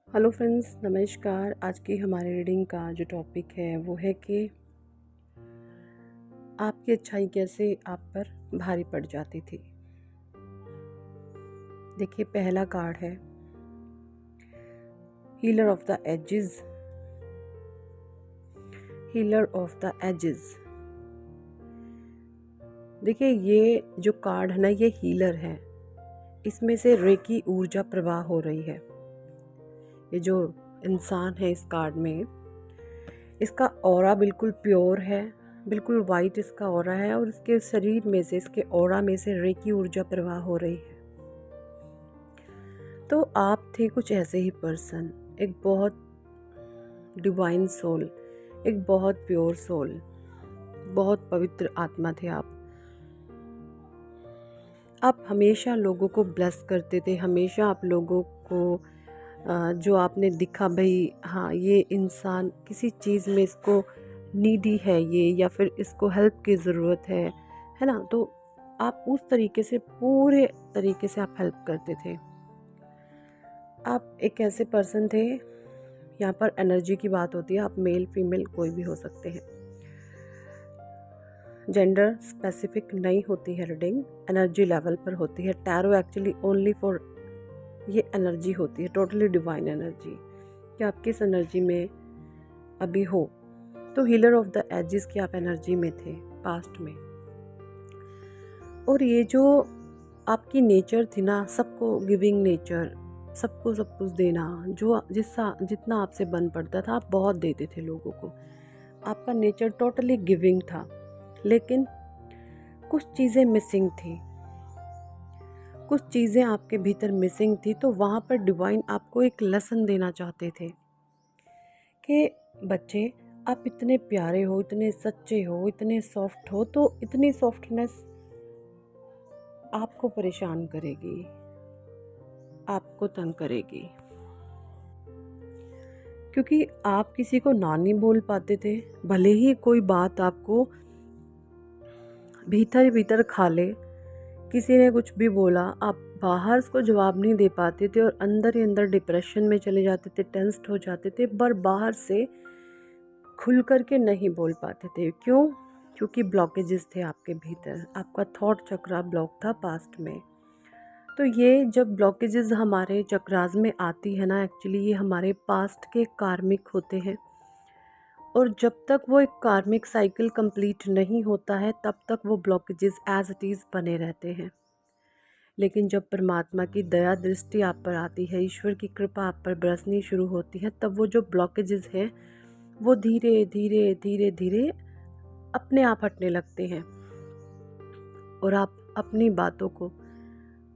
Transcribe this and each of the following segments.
Hello friends, नमस्कार। आज की हमारे रीडिंग का जो टॉपिक है वो है कि आपकी अच्छाई कैसे आप पर भारी पड़ जाती थी। देखिए, पहला कार्ड है healer of the ages. Healer of the ages. देखिए, ये जो कार्ड है ना, ये हीलर है। इसमें से रेकी ऊर्जा प्रवाह हो रही है। ये जो इंसान है इस कार्ड में, इसका ऑरा बिल्कुल प्योर है, बिल्कुल वाइट इसका ऑरा है और इसके शरीर में से, इसके ऑरा में से रेकी ऊर्जा प्रवाह हो रही है। तो आप थे कुछ ऐसे ही पर्सन, एक बहुत डिवाइन सोल, एक बहुत प्योर सोल, बहुत पवित्र आत्मा थे आप। आप हमेशा लोगों को ब्लेस करते थे, हमेशा आप लोगों को जो आपने दिखा, भाई हाँ ये इंसान किसी चीज़ में इसको नीडी है ये, या फिर इसको हेल्प की ज़रूरत है ना, तो आप उस तरीके से, पूरे तरीके से आप हेल्प करते थे। आप एक ऐसे पर्सन थे, यहाँ पर एनर्जी की बात होती है, आप मेल फीमेल कोई भी हो सकते हैं, जेंडर स्पेसिफिक नहीं होती है रीडिंग, एनर्जी लेवल पर होती है। टैरो एक्चुअली ओनली फॉर ये एनर्जी होती है, टोटली डिवाइन एनर्जी, कि आप किस एनर्जी में अभी हो। तो हीलर ऑफ द एजेस की आप एनर्जी में थे पास्ट में, और ये जो आपकी नेचर थी ना, सबको गिविंग नेचर, सबको सब कुछ देना, जो जितना आपसे बन पड़ता था आप बहुत देते थे लोगों को। आपका नेचर टोटली गिविंग था, लेकिन कुछ चीज़ें मिसिंग थी, कुछ चीज़ें आपके भीतर मिसिंग थी। तो वहाँ पर डिवाइन आपको एक लेसन देना चाहते थे कि बच्चे, आप इतने प्यारे हो, इतने सच्चे हो, इतने सॉफ्ट हो, तो इतनी सॉफ्टनेस आपको परेशान करेगी, आपको तंग करेगी, क्योंकि आप किसी को ना नहीं बोल पाते थे। भले ही कोई बात आपको भीतर भीतर खा ले, किसी ने कुछ भी बोला, आप बाहर उसको जवाब नहीं दे पाते थे और अंदर ही अंदर डिप्रेशन में चले जाते थे, टेंस्ड हो जाते थे, पर बाहर से खुल कर के नहीं बोल पाते थे। क्यों? क्योंकि ब्लॉकेजेस थे आपके भीतर, आपका थॉट चक्रा ब्लॉक था पास्ट में। तो ये जब ब्लॉकेजेस हमारे चक्रास में आती है ना, एक्चुअली ये हमारे पास्ट के कार्मिक होते हैं, और जब तक वो एक कार्मिक साइकिल कंप्लीट नहीं होता है तब तक वो ब्लॉकेजेस एज इट इज़ बने रहते हैं। लेकिन जब परमात्मा की दया दृष्टि आप पर आती है, ईश्वर की कृपा आप पर बरसनी शुरू होती है, तब वो जो ब्लॉकेजेस हैं वो धीरे धीरे धीरे धीरे अपने आप हटने लगते हैं, और आप अपनी बातों को,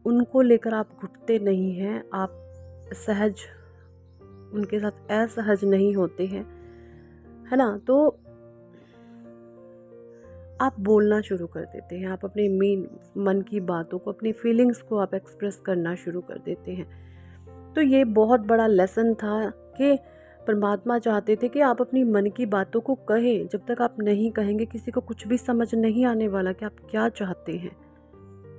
उनको लेकर आप घुटते नहीं हैं, आप सहज उनके साथ असहज नहीं होते हैं, है ना। तो आप बोलना शुरू कर देते हैं, आप अपने मन की बातों को, अपनी फीलिंग्स को आप एक्सप्रेस करना शुरू कर देते हैं। तो ये बहुत बड़ा लेसन था कि परमात्मा चाहते थे कि आप अपनी मन की बातों को कहें। जब तक आप नहीं कहेंगे, किसी को कुछ भी समझ नहीं आने वाला कि आप क्या चाहते हैं,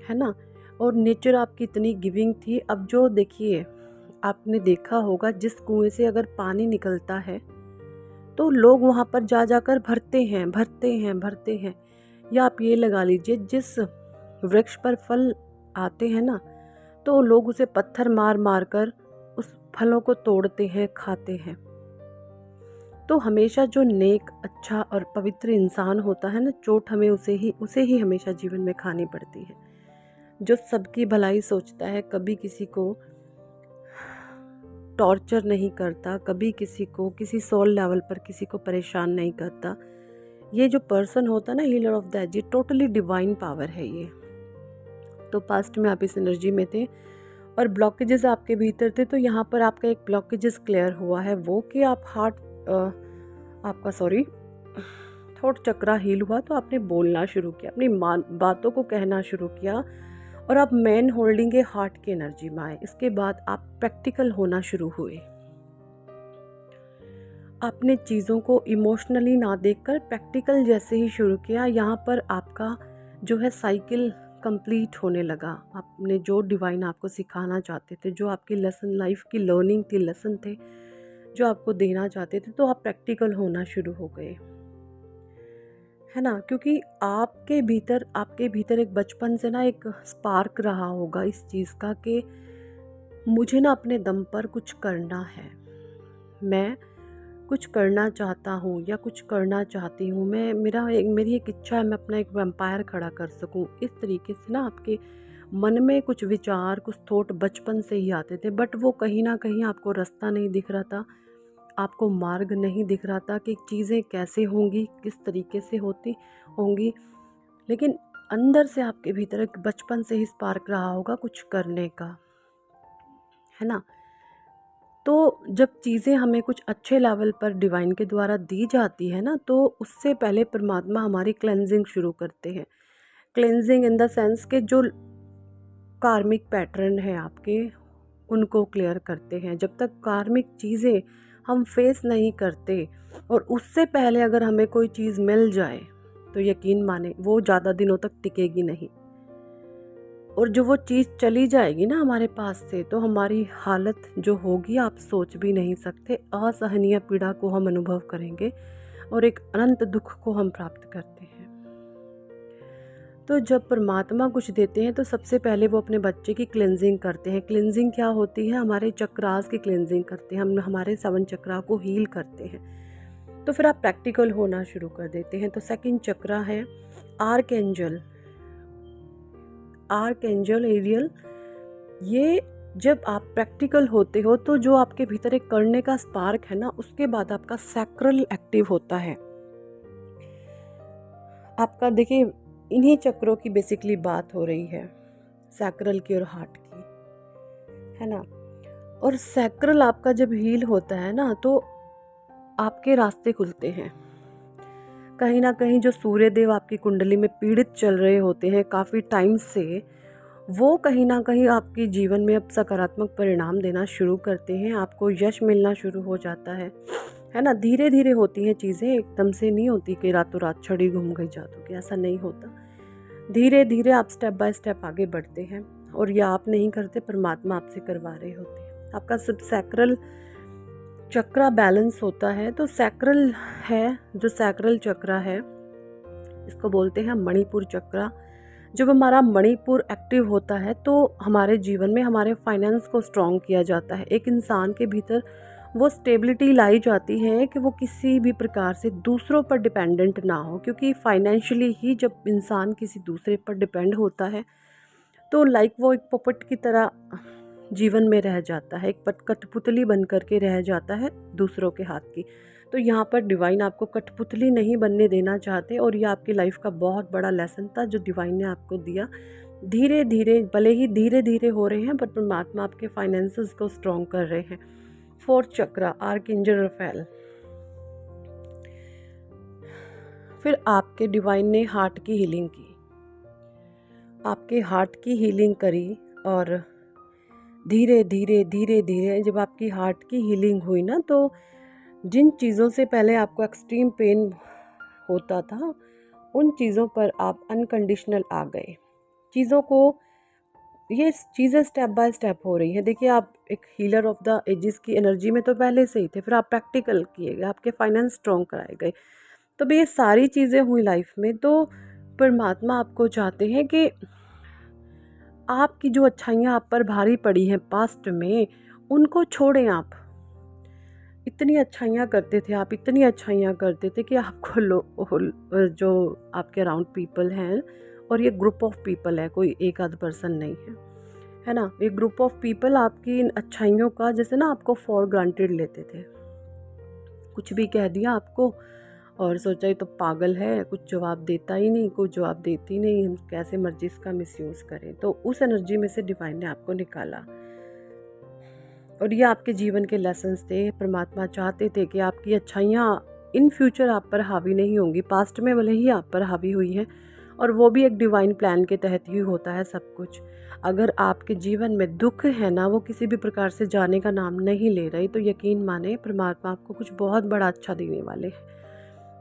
है ना। और नेचर आपकी इतनी गिविंग थी। अब जो देखिए, आपने देखा होगा, जिस कुएं से अगर पानी निकलता है तो लोग वहाँ पर जा जाकर भरते हैं, भरते हैं, भरते हैं। या आप ये लगा लीजिए, जिस वृक्ष पर फल आते हैं ना, तो लोग उसे पत्थर मार मार कर उस फलों को तोड़ते हैं, खाते हैं। तो हमेशा जो नेक, अच्छा और पवित्र इंसान होता है ना, चोट हमें उसे ही हमेशा जीवन में खानी पड़ती है। जो सबकी भलाई सोचता है, कभी किसी को टॉर्चर नहीं करता, कभी किसी को किसी सोल लेवल पर किसी को परेशान नहीं करता, ये जो पर्सन होता है ना, हीलर ऑफ द एज, ये टोटली डिवाइन पावर है ये। तो पास्ट में आप इस एनर्जी में थे और ब्लॉकेजेस आपके भीतर थे। तो यहाँ पर आपका एक ब्लॉकेजेस क्लियर हुआ है, वो कि आप थॉट चक्रा हील हुआ, तो आपने बोलना शुरू किया, अपनी बातों को कहना शुरू किया, और आप मैन होल्डिंग के हार्ट की एनर्जी में आए। इसके बाद आप प्रैक्टिकल होना शुरू हुए। आपने चीज़ों को इमोशनली ना देखकर प्रैक्टिकल जैसे ही शुरू किया। यहाँ पर आपका जो है साइकिल कंप्लीट होने लगा। आपने जो डिवाइन आपको सिखाना चाहते थे, जो आपकी लेसन लाइफ की लर्निंग थी, लेसन थे जो आपको देना चाहते थे, तो आप प्रैक्टिकल होना शुरू हो गए, है ना। क्योंकि आपके भीतर एक बचपन से ना एक स्पार्क रहा होगा इस चीज़ का कि मुझे ना अपने दम पर कुछ करना है, मैं कुछ करना चाहता हूँ या कुछ करना चाहती हूँ, मेरी एक इच्छा है, मैं अपना एक एम्पायर खड़ा कर सकूँ। इस तरीके से ना आपके मन में कुछ विचार, कुछ थॉट बचपन से ही आते थे, बट वो कहीं ना कहीं आपको रास्ता नहीं दिख रहा था, आपको मार्ग नहीं दिख रहा था कि चीज़ें कैसे होंगी, किस तरीके से होती होंगी। लेकिन अंदर से आपके भीतर एक बचपन से ही स्पार्क रहा होगा कुछ करने का, है ना। तो जब चीज़ें हमें कुछ अच्छे लेवल पर डिवाइन के द्वारा दी जाती है ना, तो उससे पहले परमात्मा हमारी क्लेंजिंग शुरू करते हैं। क्लेंजिंग इन द सेंस के जो कार्मिक पैटर्न है आपके, उनको क्लियर करते हैं। जब तक कार्मिक चीज़ें हम फेस नहीं करते और उससे पहले अगर हमें कोई चीज़ मिल जाए तो यकीन माने वो ज़्यादा दिनों तक टिकेगी नहीं, और जो वो चीज़ चली जाएगी ना हमारे पास से, तो हमारी हालत जो होगी आप सोच भी नहीं सकते। असहनीय पीड़ा को हम अनुभव करेंगे और एक अनंत दुख को हम प्राप्त करते हैं। तो जब परमात्मा कुछ देते हैं तो सबसे पहले वो अपने बच्चे की क्लेंजिंग करते हैं। क्लेंजिंग क्या होती है? हमारे चक्रास की क्लेंजिंग करते हैं, हम हमारे 7 चक्रा को हील करते हैं। तो फिर आप प्रैक्टिकल होना शुरू कर देते हैं। तो सेकंड चक्रा है आर्कएंजल एरियल। ये जब आप प्रैक्टिकल होते हो तो जो आपके भीतर एक करने का स्पार्क है ना, उसके बाद आपका सैक्रल एक्टिव होता है। आपका देखिए इन्हीं चक्रों की बेसिकली बात हो रही है, सैक्रल की और हार्ट की, है ना। और सैक्रल आपका जब हील होता है ना, तो आपके रास्ते खुलते हैं। कहीं ना कहीं जो सूर्य देव आपकी कुंडली में पीड़ित चल रहे होते हैं काफ़ी टाइम से, वो कहीं ना कहीं आपके जीवन में अब सकारात्मक परिणाम देना शुरू करते हैं। आपको यश मिलना शुरू हो जाता है ना। धीरे धीरे होती हैं चीज़ें, एकदम से नहीं होती कि रातों रात छड़ी घूम गई जादू की, ऐसा नहीं होता। धीरे धीरे आप स्टेप बाय स्टेप आगे बढ़ते हैं, और यह आप नहीं करते, परमात्मा आपसे करवा रहे होते हैं। आपका सब सैक्रल चक्रा बैलेंस होता है। तो सैक्रल है, जो सैक्रल चक्रा है इसको बोलते हैं मणिपुर चक्रा। जब हमारा मणिपुर एक्टिव होता है तो हमारे जीवन में हमारे फाइनेंस को स्ट्रॉन्ग किया जाता है। एक इंसान के भीतर वो स्टेबिलिटी लाई जाती है कि वो किसी भी प्रकार से दूसरों पर डिपेंडेंट ना हो, क्योंकि फाइनेंशियली ही जब इंसान किसी दूसरे पर डिपेंड होता है तो लाइक वो एक पोपट की तरह जीवन में रह जाता है, एक कठपुतली बन करके रह जाता है दूसरों के हाथ की। तो यहाँ पर डिवाइन आपको कठपुतली नहीं बनने देना चाहते, और ये आपकी लाइफ का बहुत बड़ा लेसन था जो डिवाइन ने आपको दिया। धीरे धीरे, भले ही धीरे धीरे हो रहे हैं, पर परमात्मा आपके फाइनेंसेस को स्ट्रॉन्ग कर रहे हैं। फोर्थ चक्रा आर्कएंजल रफेल। फिर आपके डिवाइन ने हार्ट की हीलिंग की, आपके हार्ट की हीलिंग करी, और धीरे धीरे धीरे धीरे जब आपकी हार्ट की हीलिंग हुई ना, तो जिन चीज़ों से पहले आपको एक्सट्रीम पेन होता था, उन चीज़ों पर आप अनकंडीशनल आ गए। चीज़ों को, ये चीज़ें स्टेप बाय स्टेप हो रही हैं। देखिए आप एक हीलर ऑफ द एजिस की एनर्जी में तो पहले से ही थे, फिर आप प्रैक्टिकल किए गए, आपके फाइनेंस स्ट्रॉन्ग कराए गए। तो भी ये सारी चीज़ें हुई लाइफ में, तो परमात्मा आपको चाहते हैं कि आपकी जो अच्छाइयाँ आप पर भारी पड़ी हैं पास्ट में, उनको छोड़ें। आप इतनी अच्छाइयाँ करते थे, आप इतनी अच्छाइयाँ करते थे कि आपको जो आपके अराउंड पीपल हैं, और ये ग्रुप ऑफ पीपल है, कोई एक आध पर्सन नहीं है ना। ये ग्रुप ऑफ पीपल आपकी इन अच्छाइयों का जैसे ना आपको फॉर ग्रांटेड लेते थे। कुछ भी कह दिया आपको और सोचा ये तो पागल है, कुछ जवाब देता ही नहीं, कुछ जवाब देती नहीं, हम कैसे मर्जी इसका मिसयूज़ करें। तो उस एनर्जी में से डिवाइन ने आपको निकाला, और ये आपके जीवन के लेसन्स थे। परमात्मा चाहते थे कि आपकी अच्छाइयाँ इन फ्यूचर आप पर हावी नहीं होंगी, पास्ट में भले ही आप पर हावी हुई हैं, और वो भी एक डिवाइन प्लान के तहत ही होता है सब कुछ। अगर आपके जीवन में दुख है ना, वो किसी भी प्रकार से जाने का नाम नहीं ले रही, तो यकीन माने परमात्मा आपको कुछ बहुत बड़ा अच्छा देने वाले हैं।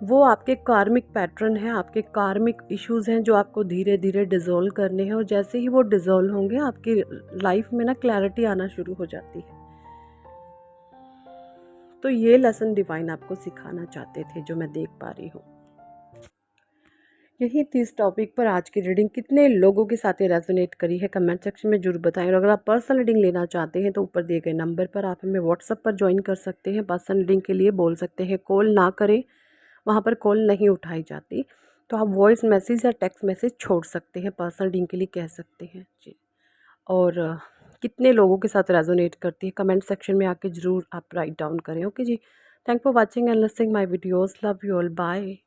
वो आपके कार्मिक पैटर्न हैं, आपके कार्मिक इश्यूज़ हैं जो आपको धीरे धीरे डिज़ोल्व करने हैं, और जैसे ही वो डिज़ोल्व होंगे आपकी लाइफ में ना क्लैरिटी आना शुरू हो जाती है। तो ये लेसन डिवाइन आपको सिखाना चाहते थे, जो मैं देख पा रही हूँ। यही थी इस टॉपिक पर आज की रीडिंग। कितने लोगों के साथ ये रेजोनेट करी है कमेंट सेक्शन में जरूर बताएं। और अगर आप पर्सनल रीडिंग लेना चाहते हैं तो ऊपर दिए गए नंबर पर आप हमें व्हाट्सएप पर ज्वाइन कर सकते हैं। पर्सनल रीडिंग के लिए बोल सकते हैं कॉल ना करें, वहाँ पर कॉल नहीं उठाई जाती। तो आप वॉइस मैसेज या टेक्स्ट मैसेज छोड़ सकते हैं, पर्सनल रीडिंग के लिए कह सकते हैं जी। और कितने लोगों के साथ रेजोनेट करती है कमेंट सेक्शन में आके ज़रूर आप राइट डाउन करें। ओके जी, thank for watching and listening my videos. Love you all, bye.